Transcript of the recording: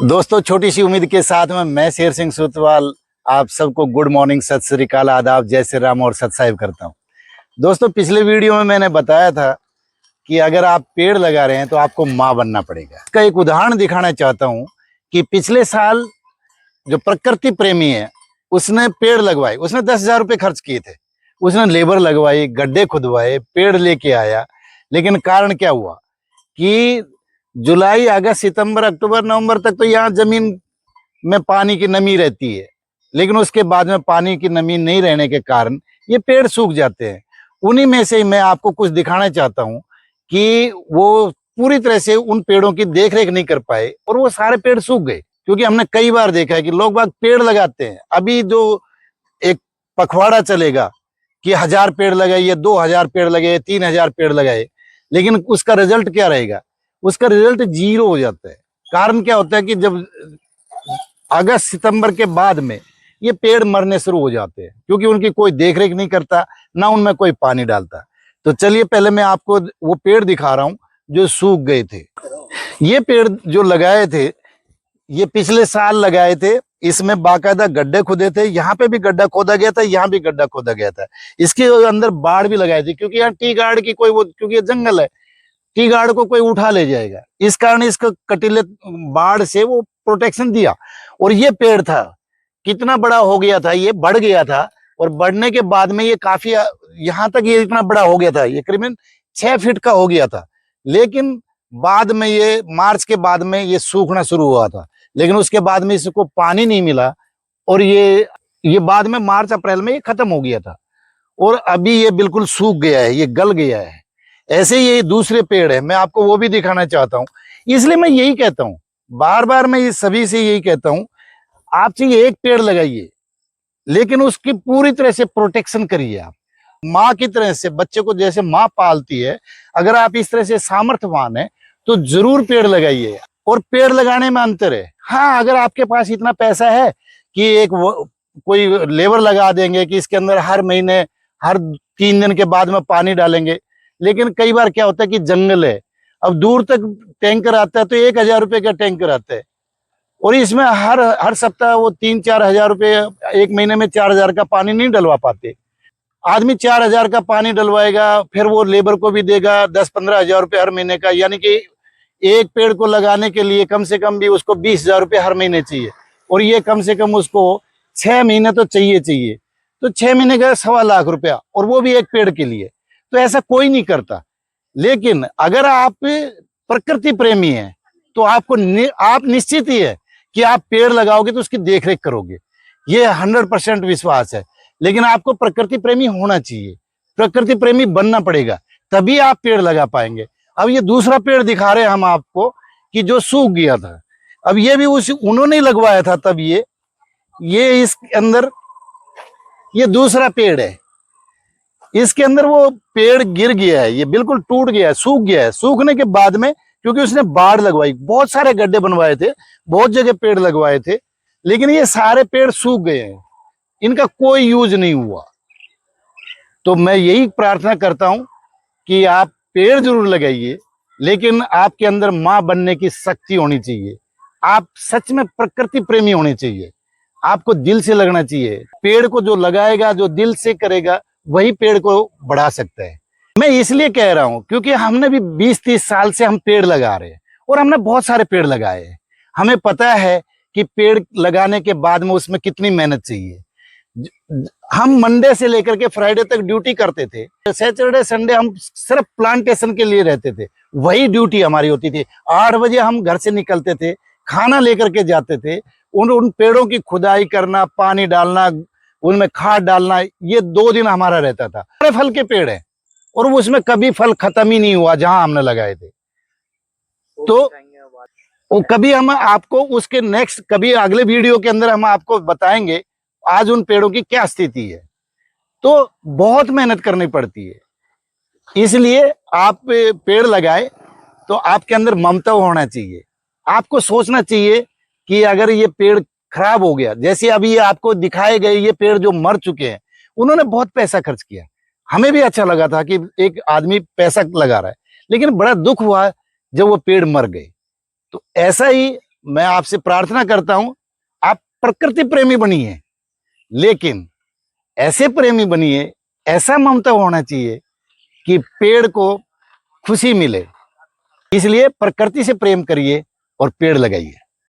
दोस्तों, छोटी सी उम्मीद के साथ में मैं शेर सिंह सुतवाल आप सबको गुड मॉर्निंग, सत श्री अकाल, आदाब, जय श्री राम और सत साहिब करता हूं। दोस्तों, पिछले वीडियो में मैंने बताया था कि अगर आप पेड़ लगा रहे हैं तो आपको माँ बनना पड़ेगा। इसका एक उदाहरण दिखाना चाहता हूं कि पिछले साल जो प्रकृति प्रेमी है उसने पेड़ लगवाए, उसने 10,000 रुपये खर्च किए थे। उसने लेबर लगवाई, गड्ढे खुदवाए, पेड़ लेके आया। लेकिन कारण क्या हुआ कि जुलाई, अगस्त, सितंबर, अक्टूबर, नवंबर तक तो यहाँ जमीन में पानी की नमी रहती है, लेकिन उसके बाद में पानी की नमी नहीं रहने के कारण ये पेड़ सूख जाते हैं। उन्हीं में से मैं आपको कुछ दिखाना चाहता हूँ कि वो पूरी तरह से उन पेड़ों की देखरेख नहीं कर पाए और वो सारे पेड़ सूख गए। क्योंकि हमने कई बार देखा है कि लोग बाग पेड़ लगाते हैं। अभी जो एक पखवाड़ा चलेगा कि 1000 पेड़ लगाइए, 2000 पेड़ लगाए, 3000 पेड़ लगाए, लेकिन उसका रिजल्ट क्या रहेगा? उसका रिजल्ट जीरो हो जाता है। कारण क्या होता है कि जब अगस्त सितंबर के बाद में ये पेड़ मरने शुरू हो जाते हैं, क्योंकि उनकी कोई देखरेख नहीं करता, ना उनमें कोई पानी डालता। तो चलिए पहले मैं आपको वो पेड़ दिखा रहा हूं जो सूख गए थे। ये पेड़ जो लगाए थे, ये पिछले साल लगाए थे। इसमें बाकायदा गड्ढे खोदे थे, यहाँ पे भी गड्ढा खोदा गया था, यहाँ भी गड्ढा खोदा गया था। इसके अंदर बाढ़ भी लगाई थी, क्योंकि यहाँ टी गार्ड की कोई वो, क्योंकि ये जंगल है, टी गार्ड को कोई उठा ले जाएगा। इस कारण इसको कटीले बाढ़ से वो प्रोटेक्शन दिया। और ये पेड़ था, कितना बड़ा हो गया था, ये बढ़ गया था। और बढ़ने के बाद में ये काफी यहाँ तक ये इतना बड़ा हो गया था, ये करीबन 6 फीट का हो गया था। लेकिन बाद में ये मार्च के बाद में ये सूखना शुरू हुआ था, लेकिन उसके बाद में इसको पानी नहीं मिला और ये बाद में मार्च अप्रैल में ये खत्म हो गया था। और अभी ये बिल्कुल सूख गया है, ये गल गया है। ऐसे ही ये दूसरे पेड़ है, मैं आपको वो भी दिखाना चाहता हूँ। इसलिए मैं यही कहता हूँ, बार बार मैं ये सभी से यही कहता हूँ, आप चाहिए एक पेड़ लगाइए, लेकिन उसकी पूरी तरह से प्रोटेक्शन करिए। आप माँ की तरह से, बच्चे को जैसे माँ पालती है, अगर आप इस तरह से सामर्थ्यवान है तो जरूर पेड़ लगाइए। और पेड़ लगाने में अंतर है। हाँ, अगर आपके पास इतना पैसा है कि कोई लेबर लगा देंगे कि इसके अंदर हर महीने, हर 3 दिन के बाद में पानी डालेंगे। लेकिन कई बार क्या होता है कि जंगल है, अब दूर तक टैंकर आता है तो 1000 रुपये का टैंकर आता है, और इसमें हर हर सप्ताह वो 3-4 हजार रुपये, एक महीने में 4000 का पानी नहीं डलवा पाते। आदमी 4000 का पानी डलवाएगा, फिर वो लेबर को भी देगा 10-15 हजार रुपये हर महीने का, यानी कि एक पेड़ को लगाने के लिए कम से कम भी उसको 20,000 रुपये हर महीने चाहिए। और ये कम से कम उसको 6 महीने तो चाहिए। तो 6 महीने का 1.25 लाख रुपया, और वो भी एक पेड़ के लिए। तो ऐसा कोई नहीं करता। लेकिन अगर आप प्रकृति प्रेमी हैं तो आप निश्चित ही है कि आप पेड़ लगाओगे तो उसकी देखरेख करोगे, ये 100% विश्वास है। लेकिन आपको प्रकृति प्रेमी होना चाहिए, प्रकृति प्रेमी बनना पड़ेगा, तभी आप पेड़ लगा पाएंगे। अब ये दूसरा पेड़ दिखा रहे हैं हम आपको कि जो सूख गया था। अब ये भी उन्होंने लगवाया था, तब ये इसके अंदर ये दूसरा पेड़ है, इसके अंदर वो पेड़ गिर गया है, ये बिल्कुल टूट गया है, सूख गया है। सूखने के बाद में, क्योंकि उसने बाढ़ लगवाई, बहुत सारे गड्ढे बनवाए थे, बहुत जगह पेड़ लगवाए थे, लेकिन ये सारे पेड़ सूख गए हैं, इनका कोई यूज नहीं हुआ। तो मैं यही प्रार्थना करता हूं कि आप पेड़ जरूर लगाइए, लेकिन आपके अंदर माँ बनने की शक्ति होनी चाहिए। आप सच में प्रकृति प्रेमी होने चाहिए, आपको दिल से लगना चाहिए। पेड़ को जो लगाएगा, जो दिल से करेगा, वही पेड़ को बढ़ा सकता है। मैं इसलिए कह रहा हूं क्योंकि हमने भी 20-30 साल से हम पेड़ लगा रहे हैं, और हमने बहुत सारे पेड़ लगाए हैं। हमें पता है कि पेड़ लगाने के बाद में उसमें कितनी मेहनत चाहिए। हम मंडे से लेकर के फ्राइडे तक ड्यूटी करते थे, सैटरडे संडे हम सिर्फ प्लांटेशन के लिए रहते थे, वही ड्यूटी हमारी होती थी। 8 बजे हम घर से निकलते थे, खाना लेकर के जाते थे, उन पेड़ों की खुदाई करना, पानी डालना, उनमें खाद डालना, ये 2 दिन हमारा रहता था। बड़े फल के पेड़ है, और उसमें कभी फल खत्म ही नहीं हुआ जहां हमने लगाए थे। तो वो कभी हम आपको उसके नेक्स्ट, कभी अगले वीडियो के अंदर हम आपको बताएंगे आज उन पेड़ों की क्या स्थिति है। तो बहुत मेहनत करनी पड़ती है, इसलिए आप पेड़ लगाए तो आपके अंदर ममता होना चाहिए। आपको सोचना चाहिए कि अगर ये पेड़ खराब हो गया, जैसे अभी ये आपको दिखाए गए ये पेड़ जो मर चुके हैं, उन्होंने बहुत पैसा खर्च किया। हमें भी अच्छा लगा था कि एक आदमी पैसा लगा रहा है, लेकिन बड़ा दुख हुआ जब वो पेड़ मर गए। तो ऐसा ही मैं आपसे प्रार्थना करता हूं, आप प्रकृति प्रेमी बनिए, लेकिन ऐसे प्रेमी बनिए, ऐसा ममता होना चाहिए कि पेड़ को खुशी मिले। इसलिए प्रकृति से प्रेम करिए और पेड़ लगाइए।